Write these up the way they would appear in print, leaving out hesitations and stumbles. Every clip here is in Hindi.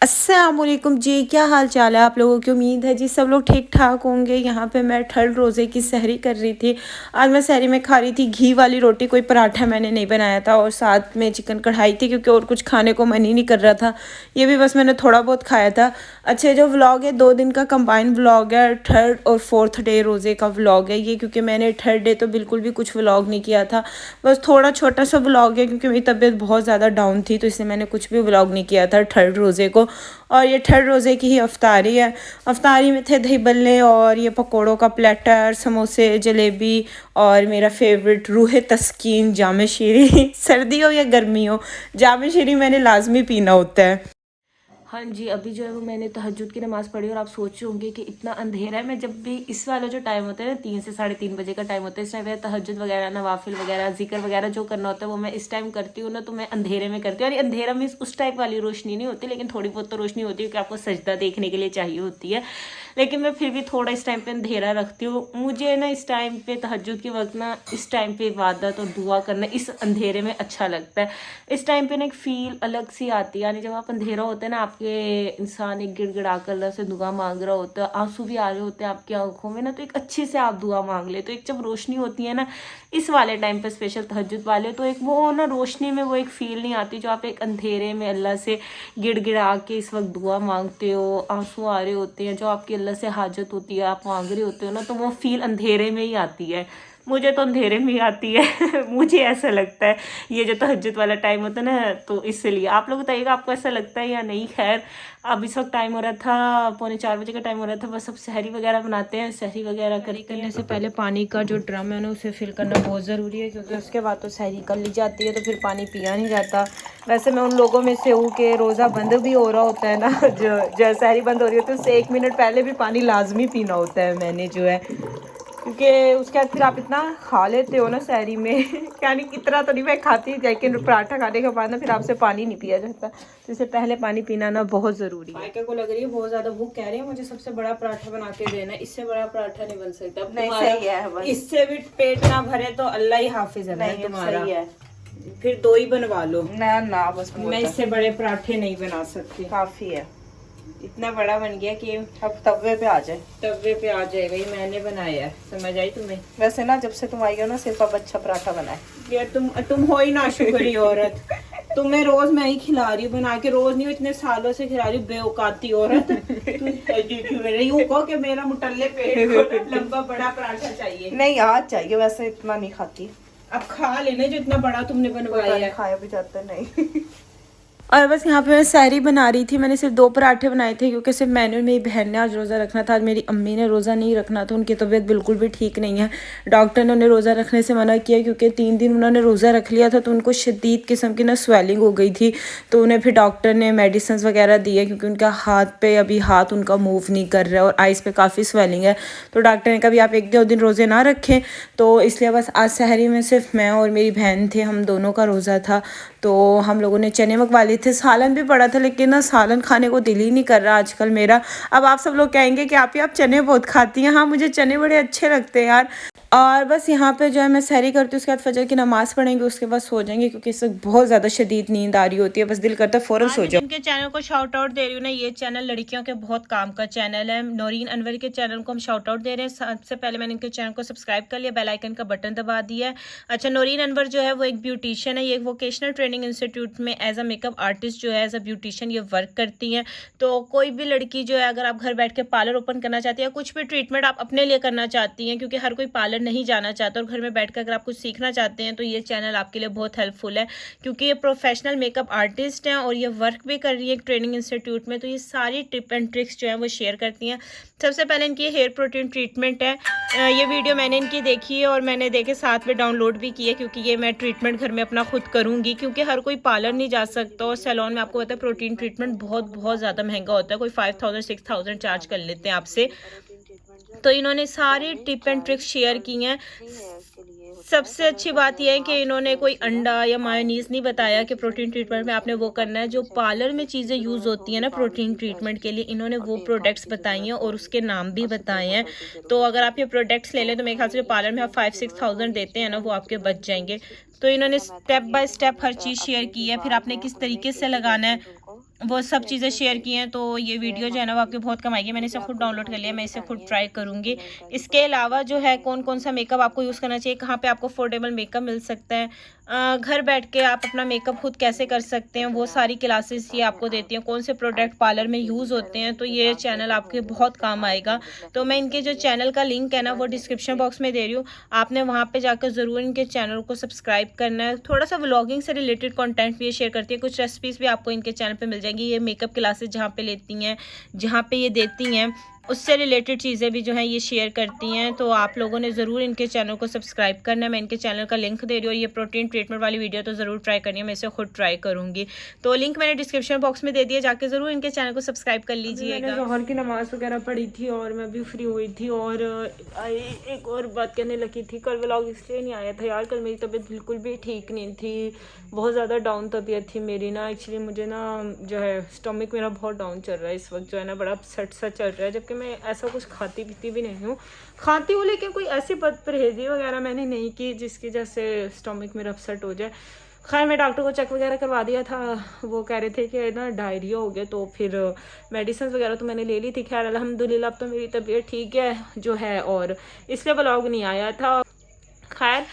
अस्सलामुअलैकुम जी, क्या हाल चाल है आप लोगों की। उम्मीद है जी सब लोग ठीक ठाक होंगे। यहाँ पे मैं थर्ड रोज़े की सहरी कर रही थी। आज मैं सहरी में खा रही थी घी वाली रोटी, कोई पराठा मैंने नहीं बनाया था और साथ में चिकन कढ़ाई थी क्योंकि और कुछ खाने को मन ही नहीं कर रहा था। ये भी बस मैंने थोड़ा बहुत खाया था। अच्छा, जो व्लॉग है 2 दिन का कंबाइंड व्लॉग है, थर्ड और फोर्थ डे रोज़े का व्लॉग है ये, क्योंकि मैंने थर्ड डे तो बिल्कुल भी कुछ व्लॉग नहीं किया था। बस थोड़ा छोटा सा व्लॉग है क्योंकि मेरी तबीयत बहुत ज़्यादा डाउन थी, तो इसलिए मैंने कुछ भी व्लॉग नहीं किया था थर्ड रोज़े को। और ये थर्ड रोज़े की ही अफ्तारी है। अफ्तारी में थे दही बल्ले और ये पकोड़ों का प्लेटर, समोसे, जलेबी और मेरा फेवरेट रूह तस्कीन जाम शीरी सर्दी हो या गर्मी हो, जाम शीरी मैंने लाजमी पीना होता है। हाँ जी, अभी जो है वो मैंने तहज्जुद की नमाज़ पढ़ी और आप सोच रहे होंगे कि इतना अंधेरा है। मैं जब भी इस वाला जो टाइम होता है ना, 3 से 3:30 बजे का टाइम होता है, इस टाइम पे तहज्जुद वगैरह, नवाफिल वगैरह, जिक्र वगैरह जो करना होता है वो मैं इस टाइम करती हूँ ना, तो मैं अंधेरे में करती हूँ। और अंधेरा मीन्स उस टाइप वाली रोशनी नहीं होती, लेकिन थोड़ी बहुत तो रोशनी होती है क्योंकि आपको सजदा देखने के लिए चाहिए होती है। लेकिन मैं फिर भी थोड़ा इस टाइम पे अंधेरा रखती हूँ। मुझे ना इस टाइम पे तहज्जुद के वक्त ना, इस टाइम पे इबादत और दुआ करना इस अंधेरे में अच्छा लगता है। इस टाइम पे ना एक फ़ील अलग सी आती है, यानी जब आप अंधेरा होता है ना, आपके इंसान एक गिड़गिड़ा कर अल्लाह से दुआ मांग रहा होता है, आंसू भी आ रहे होते हैं आपकी आंखों में ना, तो एक अच्छे से आप दुआ मांग ले। तो एक जब रोशनी होती है ना इस वाले टाइम पे, स्पेशल तहज्जुद वाले, तो एक वो ना रोशनी में वो एक फ़ील नहीं आती जो आप एक अंधेरे में अल्लाह से गिड़गिड़ा के इस वक्त दुआ मांगते हो, आंसू आ रहे होते हैं, जो आपकी अल्लाह से हाजत होती है, आप मांग रहे होते हो ना, तो वो फ़ील अंधेरे में ही आती है। मुझे तो अंधेरे में ही आती है मुझे ऐसा लगता है ये जो तहज्जुद वाला टाइम होता है ना, तो इसलिए आप लोग बताइएगा आपको ऐसा लगता है या नहीं। खैर, अब इस वक्त टाइम हो रहा था 3:45 का टाइम हो रहा था। बस अब सहरी वगैरह बनाते हैं, सहरी वगैरह करने से पहले पानी का जो ड्रम है ना उसे फिल करना बहुत ज़रूरी है, क्योंकि उसके बाद तो सहरी कर ली जाती है, तो फिर पानी पिया नहीं जाता। वैसे मैं उन लोगों में से हूँ कि रोज़ा बंद भी हो रहा होता है ना, जो सहरी बंद हो रही होती है उससे 1 मिनट पहले भी पानी लाजमी पीना होता है मैंने जो है, क्योंकि उसके बाद फिर आप इतना खा लेते हो ना सहरी में यानी इतना तो नहीं मैं खाती, लेकिन पराठा खाने के बाद ना फिर आपसे पानी नहीं पिया जाता, तो इससे पहले पानी पीना ना बहुत ज़रूरी है। मायका को लग रही है बहुत ज़्यादा भूख, कह रही है मुझे सबसे बड़ा पराठा बना के देना, इससे बड़ा पराठा नहीं बन सकता। नहीं, सही है, बस इससे भी पेट ना भरे तो अल्लाह ही हाफिज है तुम्हारा। सही है, फिर 2 ही बनवा लो ना। ना बस मैं इससे बड़े पराठे नहीं बना सकती, काफ़ी है। इतना बड़ा बन गया कि अब तवे पे आ जाए, तवे पे आ जाएगा। ये मैंने बनाया है, समझ आई तुम्हें। वैसे ना जब से तुम आई हो ना सिर्फ अब अच्छा पराठा बना है यार। तुम हो ही ना शुक्री औरत तुम्हें रोज मैं ही खिला रही हूँ बना के, रोज नहीं, इतने सालों से खिला रही हूँ, बेऔकाती औरत यूं कहो कि मेरा मुटल्ले पेट को लंबा बड़ा पराठा चाहिए। नहीं आज चाहिए, वैसे इतना नहीं खाती। अब खा लेने जो इतना बड़ा तुमने बनवाया है, खाया भी जाता नहीं और बस यहाँ पे मैं सहरी बना रही थी। मैंने सिर्फ 2 पराठे बनाए थे क्योंकि सिर्फ मैंने और मेरी बहन ने आज रोज़ा रखना था। आज मेरी अम्मी ने रोज़ा नहीं रखना था, उनकी तबीयत बिल्कुल भी ठीक नहीं है। डॉक्टर ने उन्हें रोज़ा रखने से मना किया क्योंकि 3 दिन उन्होंने रोज़ा रख लिया था तो उनको शदीद किस्म की ना स्वेलिंग हो गई थी, तो उन्हें फिर डॉक्टर ने मेडिसिन वगैरह दी है क्योंकि उनका हाथ पे अभी हाथ उनका मूव नहीं कर रहा है और आइज़ पे काफ़ी स्वेलिंग है। तो डॉक्टर ने कहा भी आप 1-2 दिन रोज़े ना रखें, तो इसलिए बस आज सहरी में सिर्फ मैं और मेरी बहन थे, हम दोनों का रोज़ा था। तो हम लोगों ने चने मंगवा लिए थे, सालन भी पड़ा था, लेकिन ना सालन खाने को दिल ही नहीं कर रहा आजकल मेरा। अब आप सब लोग कहेंगे कि आप चने बहुत खाती हैं। हाँ, मुझे चने बड़े अच्छे लगते हैं यार। और बस यहाँ पे जो है मैं सहरी करती हूँ, उसके बाद फजर की नमाज़ पढ़ेंगे, उसके बाद सो जाएंगे क्योंकि इस वक्त बहुत ज़्यादा शदीद नींद आ रही होती है, बस दिल करता है फ़ौरन सो जाओ। इनके चैनल को शाउट आउट दे रही हूँ ना, ये चैनल लड़कियों के बहुत काम का चैनल है। नौरीन अनवर के चैनल को हम शाउट आउट दे रहे हैं। सबसे पहले मैंने इनके चैनल को सब्सक्राइब कर लिया, बेल आइकन का बटन दबा दिया है। अच्छा, नौरीन अनवर जो है वो एक ब्यूटिशियन है, ये एक वोकेशनल ट्रेनिंग इंस्टीट्यूट में एज अ मेकअप आर्टिस्ट जो है, एज अ ब्यूटिशियन ये वर्क करती हैं। तो कोई भी लड़की जो है, अगर आप घर बैठ के पार्लर ओपन करना चाहती है, कुछ भी ट्रीटमेंट आप अपने लिए करना चाहती हैं, क्योंकि हर कोई पार्लर नहीं जाना चाहता, और घर में बैठकर अगर आप कुछ सीखना चाहते हैं तो ये चैनल आपके लिए बहुत हेल्पफुल है, क्योंकि ये प्रोफेशनल मेकअप आर्टिस्ट हैं और ये वर्क भी कर रही है एक ट्रेनिंग इंस्टीट्यूट में। तो ये सारी टिप एंड ट्रिक्स जो है वो शेयर करती हैं। सबसे पहले इनकी हेयर प्रोटीन ट्रीटमेंट है। ये वीडियो मैंने इनकी देखी है और मैंने देखे साथ में डाउनलोड भी की है, क्योंकि ये मैं ट्रीटमेंट घर में अपना खुद करूँगी, क्योंकि हर कोई पार्लर नहीं जा सकता और सैलून में आपको पता है प्रोटीन ट्रीटमेंट बहुत ज़्यादा महंगा होता है, कोई 5000-6000 चार्ज कर लेते हैं आपसे। तो इन्होंने सारी टिप एंड ट्रिक्स शेयर की हैं। सबसे अच्छी बात यह है कि इन्होंने कोई अंडा या मायोनीज नहीं बताया कि प्रोटीन ट्रीटमेंट में आपने वो करना है। जो पार्लर में चीज़ें यूज़ होती हैं ना प्रोटीन ट्रीटमेंट के लिए, इन्होंने वो प्रोडक्ट्स बताई हैं और उसके नाम भी बताए हैं। तो अगर आप ये प्रोडक्ट्स ले लें तो मेरे ख्याल से पार्लर में आप 5-6,000 देते हैं ना, वो आपके बच जाएंगे। तो इन्होंने step by step her cheese share की है, फिर आपने किस तरीके से लगाना है वो सब चीज़ें शेयर की हैं। तो ये वीडियो जो है ना वो आपके बहुत कम आएगी। मैंने इसे खुद डाउनलोड कर लिया, मैं इसे खुद ट्राई करूँगी। इसके अलावा जो है कौन कौन सा मेकअप आपको यूज़ करना चाहिए, कहाँ पे आपको अफोर्डेबल मेकअप मिल सकता है, घर बैठ के आप अपना मेकअप खुद कैसे कर सकते हैं, वो सारी क्लासेस ये आपको देती हैं। कौन से प्रोडक्ट पार्लर में यूज़ होते हैं, तो ये चैनल आपके बहुत काम आएगा। तो मैं इनके जो चैनल का लिंक है ना वो डिस्क्रिप्शन बॉक्स में दे रही हूँ, आपने वहाँ पे जाकर ज़रूर इनके चैनल को सब्सक्राइब करना है। थोड़ा सा व्लॉगिंग से रिलेटेड कंटेंट भी ये शेयर करती है, कुछ रेसिपीज़ भी आपको इनके चैनल पे मिल जाएंगी। ये मेकअप क्लासेस जहाँ पे लेती हैं, जहाँ पे ये देती हैं, उससे रिलेटेड चीज़ें भी जो हैं ये शेयर करती हैं। तो आप लोगों ने ज़रूर इनके चैनल को सब्सक्राइब करना है। मैं इनके चैनल का लिंक दे रही हूँ, और ये प्रोटीन ट्रीटमेंट वाली वीडियो तो ज़रूर ट्राई करनी है, मैं इसे खुद ट्राई करूँगी। तो लिंक मैंने डिस्क्रिप्शन बॉक्स में दे दिया, जाके ज़रूर इनके चैनल को सब्सक्राइब कर लीजिएगा। मैंने ज़ोहर की नमाज़ वगैरह पढ़ी थी और मैं भी फ्री हुई थी, और एक और बात कहने लगी थी। कल व्लॉग इसलिए नहीं आया था यार, कल मेरी तबीयत बिल्कुल भी ठीक नहीं थी, बहुत ज़्यादा डाउन तबीयत थी मेरी ना। एक्चुअली मुझे ना जो है स्टमक मेरा बहुत डाउन चल रहा है इस वक्त, जो है ना बड़ा अपसेट सा चल रहा है, जबकि मैं ऐसा कुछ खाती पीती भी नहीं हूँ। खाती हूँ लेकिन कोई ऐसी परहेज़ी वगैरह मैंने नहीं की जिसकी वजह से स्टमक मेरा अपसेट हो जाए। खैर मैं डॉक्टर को चेक वगैरह करवा दिया था, वो कह रहे थे कि ना डायरिया हो गया, तो फिर मेडिसिन वगैरह तो मैंने ले ली थी। खैर अल्हम्दुलिल्लाह अब तो मेरी तबीयत ठीक है जो है, और इसलिए व्लॉग नहीं आया था। खैर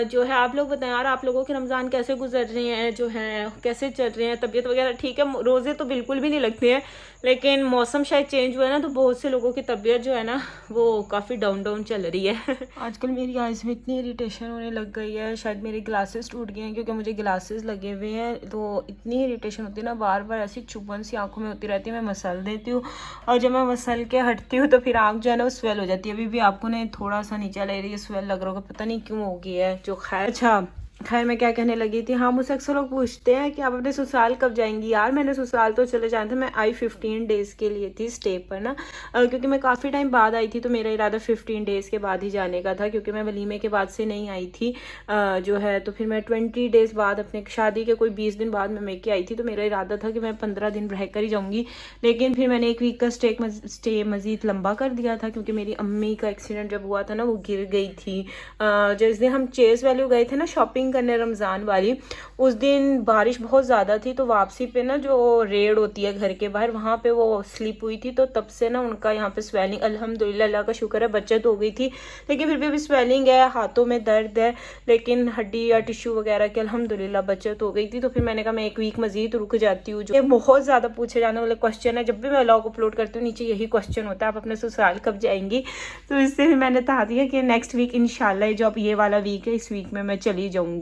जो है आप लोग बताएं यार, आप लोगों के रमज़ान कैसे गुजर रहे हैं, जो है कैसे चल रहे हैं, तबीयत वगैरह ठीक है। रोज़े तो बिल्कुल भी नहीं लगते हैं, लेकिन मौसम शायद चेंज हुआ है ना, तो बहुत से लोगों की तबीयत जो है ना वो काफ़ी डाउन डाउन चल रही है। आजकल मेरी आइज़ में इतनी इरिटेशन होने लग गई है, शायद मेरे ग्लासेस टूट गए हैं, क्योंकि मुझे ग्लासेस लगे हुए हैं। तो इतनी इरिटेशन होती है ना, बार बार ऐसी चुभन सी आंखों में होती रहती है। मैं मसल देती हूँ, और जब मैं मसल के हटती हूँ तो फिर आँख जो है ना वो स्वेल हो जाती है। अभी भी आपको ने थोड़ा सा नीचे ले रही है, स्वेल लग रहा होगा, पता नहीं क्यों हो गई है जो। खैर अच्छा, खैर मैं क्या कहने लगी थी, हाँ मुझसे अक्सर लोग पूछते हैं कि आप अपने ससुराल कब जाएंगी। यार मैंने ससुराल तो चले जाना था, मैं आई 15 डेज़ के लिए थी स्टे पर ना, क्योंकि मैं काफ़ी टाइम बाद आई थी, तो मेरा इरादा 15 डेज़ के बाद ही जाने का था, क्योंकि मैं वलीमे के बाद से नहीं आई थी जो है। तो फिर मैं 20 डेज़ बाद, अपने शादी के कोई 20 दिन बाद मैं मेके आई थी, तो मेरा इरादा था कि मैं 15 दिन रह कर ही जाऊँगी। लेकिन फिर मैंने 1 वीक का स्टे मज़ीद लंबा कर दिया था, क्योंकि मेरी अम्मी का एक्सीडेंट जब हुआ था ना वो गिर गई थी। जिस दिन हम चेज़ वैल्यू गए थे ना शॉपिंग करने रमज़ान वाली, उस दिन बारिश बहुत ज़्यादा थी, तो वापसी पे ना जो रेड होती है घर के बाहर, वहाँ पे वो स्लिप हुई थी। तो तब से ना उनका यहाँ पे स्वेलिंग, अल्हम्दुलिल्लाह अल्लाह का शुक्र है बचत हो गई थी, लेकिन फिर भी अभी स्वेलिंग है, हाथों में दर्द है, लेकिन हड्डी या टिश्यू वगैरह की अल्हम्दुलिल्लाह बचत हो गई थी। तो फिर मैंने कहा मैं 1 वीक मज़ीद रुक जाती हूँ। जो बहुत ज़्यादा पूछे जाने वाले क्वेश्चन है, जब भी मैं व्लॉग अपलोड करती हूँ नीचे यही क्वेश्चन होता है, आप अपने ससुराल कब जाएंगी। तो इससे भी मैंने कहा दिया कि नेक्स्ट वीक इंशाल्लाह, जो अब ये वाला वीक है, इस वीक में मैं चली जाऊँगी।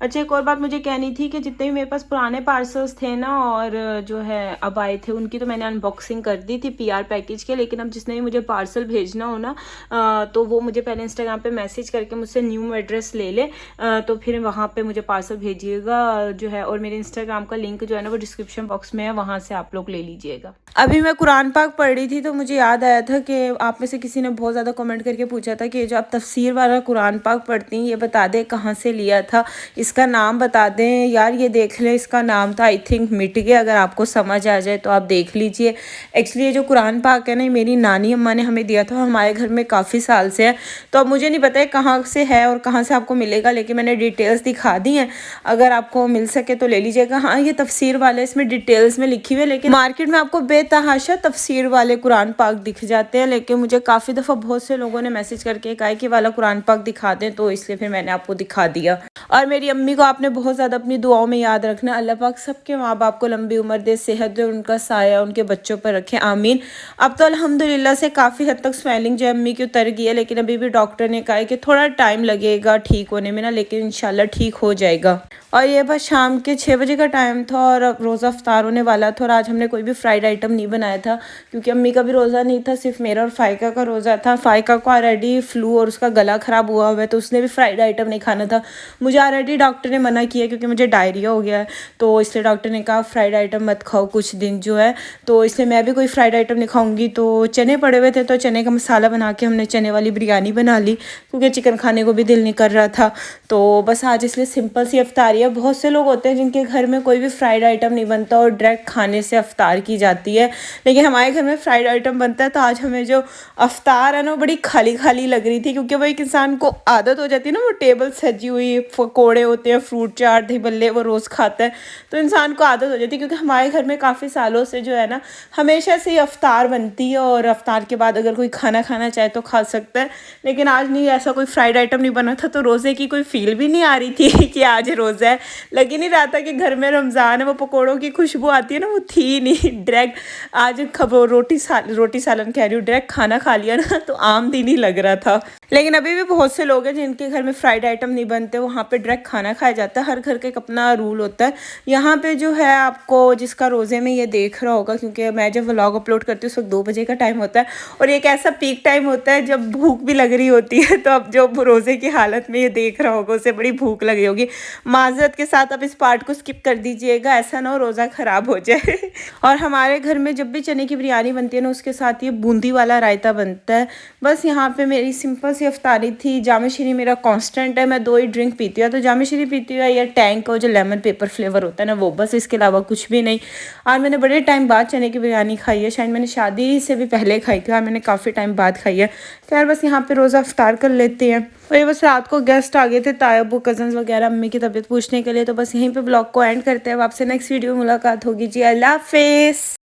अच्छा एक और बात मुझे कहनी थी कि जितने भी मेरे पास पुराने पार्सल्स थे ना, और जो है अब आए थे, उनकी तो मैंने अनबॉक्सिंग कर दी थी PR पैकेज के। लेकिन अब जिसने भी मुझे पार्सल भेजना हो ना, तो वो मुझे पहले इंस्टाग्राम पे मैसेज करके मुझसे न्यू एड्रेस ले ले, तो फिर वहाँ पे मुझे पार्सल भेजिएगा जो है। और मेरे इंस्टाग्राम का लिंक जो है ना वो डिस्क्रिप्शन बॉक्स में है, वहाँ से आप लोग ले लीजिएगा। अभी मैं कुरान पाक पढ़ रही थी, तो मुझे याद आया था कि आप में से किसी ने बहुत ज़्यादा कमेंट करके पूछा था कि जो आप तफसीर वाला कुरान पाक पढ़ती हैं, ये बता दें कहाँ से लिया था, इसका नाम बता दें। यार ये देख ले, इसका नाम था आई थिंक मिट गया, अगर आपको समझ आ जाए तो आप देख लीजिए। एक्चुअली ये जो कुरान पाक है ना, मेरी नानी अम्मा ने हमें दिया था, हमारे घर में काफ़ी साल से है, तो अब मुझे नहीं पता है कहाँ से है और कहाँ से आपको मिलेगा, लेकिन मैंने डिटेल्स दिखा दी हैं, अगर आपको मिल सके तो ले लीजिएगा। हाँ ये तफसीर वाले इसमें डिटेल्स में लिखी हुई है, लेकिन मार्केट में आपको बेतहाशा तफसीर वाले कुरान पाक दिख जाते हैं। लेकिन मुझे काफ़ी दफ़ा बहुत से लोगों ने मैसेज करके कहा कि वाला कुरान पाक दिखा दें, तो इसलिए फिर मैंने आपको दिखा दिया। और मेरी अम्मी को आपने बहुत ज़्यादा अपनी दुआओं में याद रखना। अल्लाह पाक सबके माँ बाप को लंबी उम्र दे, सेहत दे, उनका साया उनके बच्चों पर रखे, आमीन। अब तो अल्हम्दुलिल्लाह से काफ़ी हद तक स्वेलिंग जो अम्मी की उतर गई है, लेकिन अभी भी डॉक्टर ने कहा है कि थोड़ा टाइम लगेगा ठीक होने में ना, लेकिन इंशाल्लाह ठीक हो जाएगा। और ये बस शाम के 6 बजे का टाइम था, और अब रोज़ा अफ्तार होने वाला था, और आज हमने कोई भी फ्राइड आइटम नहीं बनाया था, क्योंकि अम्मी का भी रोज़ा नहीं था, सिर्फ मेरा और फ़ायका का रोज़ा था। फ़ायका को ऑलरेडी फ्लू और उसका गला ख़राब हुआ हुआ है, तो उसने भी फ्राइड आइटम नहीं खाना था। मुझे ऑलरेडी डॉक्टर ने मना किया, क्योंकि मुझे डायरिया हो गया है, तो इसलिए डॉक्टर ने कहा फ्राइड आइटम मत खाओ कुछ दिन जो है। तो इसलिए मैं भी कोई फ्राइड आइटम नहीं खाऊँगी। तो चने पड़े हुए थे, तो चने का मसाला बना के हमने चने वाली बिरयानी बना ली, क्योंकि चिकन खाने को भी दिल नहीं कर रहा था। तो बस आज इसलिए सिंपल सी अफ्तारी है। बहुत से लोग होते हैं जिनके घर में कोई भी फ्राइड आइटम नहीं बनता और डायरेक्ट खाने से अफ्तार की जाती है, लेकिन हमारे घर में फ्राइड आइटम बनता है। तो आज हमें जो अफ्तार है ना, वो बड़ी खाली खाली लग रही थी, क्योंकि वो एक इंसान को आदत हो जाती है ना, वो टेबल सजी हुई, पकौड़े होते हैं, फ्रूट चाट, दही बल्ले, वो रोज़ खाता है, तो इंसान को आदत हो जाती है। क्योंकि हमारे घर में काफ़ी सालों से जो है ना, हमेशा से ही अफ्तार बनती है और अफ्तार के बाद अगर कोई खाना खाना चाहे तो खा सकता है। लेकिन आज नहीं, ऐसा कोई फ्राइड आइटम नहीं बना था, तो रोज़े की कोई फील भी नहीं आ रही थी कि आज रोज़ा है। लग ही नहीं रहा था कि घर में रमज़ान है। वो पकौड़ों की खुशबू आती है ना, वो थी नहीं। डायरेक्ट आज खब रोटी सालन कह रही हूँ, डायरेक्ट खाना खा लिया ना, तो आम दिन ही लग रहा था। लेकिन अभी भी बहुत से लोग हैं जिनके घर में फ्राइड आइटम नहीं बनते, वहाँ पे डायरेक्ट खाना खाया जाता है। हर घर का एक अपना रूल होता है। यहाँ पे जो है, आपको जिसका रोज़े में ये देख रहा होगा, क्योंकि मैं जब व्लॉग अपलोड करती हूँ उस वक्त 2 बजे का टाइम होता है, और एक ऐसा पीक टाइम होता है जब भूख भी लग रही होती है। तो अब जो रोज़े की हालत में ये देख रहा होगा, उसे बड़ी भूख लगी होगी। माज़रत के साथ आप इस पार्ट को स्किप कर दीजिएगा, ऐसा ना हो रोज़ा ख़राब हो जाए। और हमारे घर में जब भी चने की बिरयानी बनती है ना, उसके साथ ये बूंदी वाला रायता बनता है। बस यहाँ पे मेरी सिंपल सी अफ्तारी थी। जाम शीरी मेरा कांस्टेंट है, मैं 2 ही ड्रिंक पीती हूँ, तो जाम शीरी पीती हूँ या टैंक का जो लेमन पेपर फ्लेवर होता है ना, वो, बस इसके अलावा कुछ भी नहीं। आज मैंने बड़े टाइम बाद चने की बिरयानी खाई है, शायद मैंने शादी से भी पहले खाई थी, और मैंने काफ़ी टाइम बाद खाई है। खैर बस यहाँ पे रोज़ा अफ्तार कर लेते हैं। और ये बस रात को गेस्ट आ गए थे, तायब, कज़न्स वगैरह, अम्मी की तबीयत पूछने के लिए। तो बस यहीं पे ब्लॉग को एंड करते हैं। अब आपसे नेक्स्ट वीडियो मुलाकात होगी जी। अल्लाह हाफिज़।